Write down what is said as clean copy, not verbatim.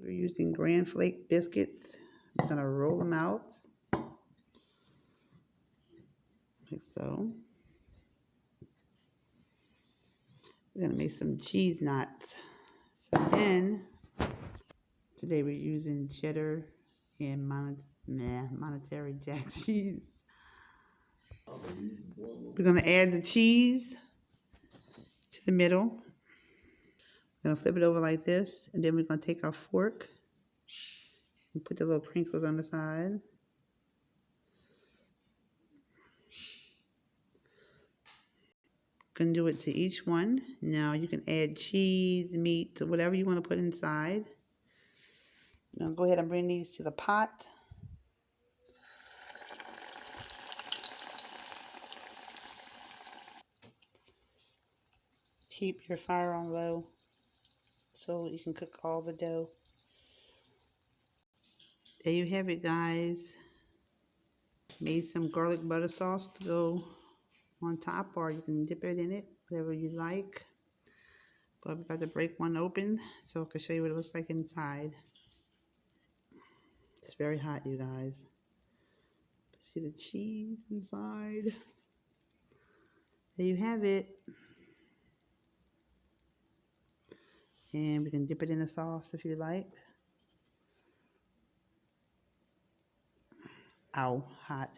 We're using Grand Flake biscuits. I'm going to roll them out like so. We're going to make some cheese knots. So then, today we're using cheddar and monetary jack cheese. We're going to add the cheese to the middle. We're going to flip it over like this, and then we're going to take our fork and put the little crinkles on the side. Can do it to each one. Now you can add cheese, meat, whatever you want to put inside. Now go ahead and bring these to the pot. Keep your fire on low so you can cook all the dough. There you have it, guys. Made some garlic butter sauce to go on top, or you can dip it in it, whatever you like. But I'm about to break one open so I can show you what it looks like inside. It's very hot, you guys. See the cheese inside. There you have it. And we can dip it in the sauce if you like. Ow, hot.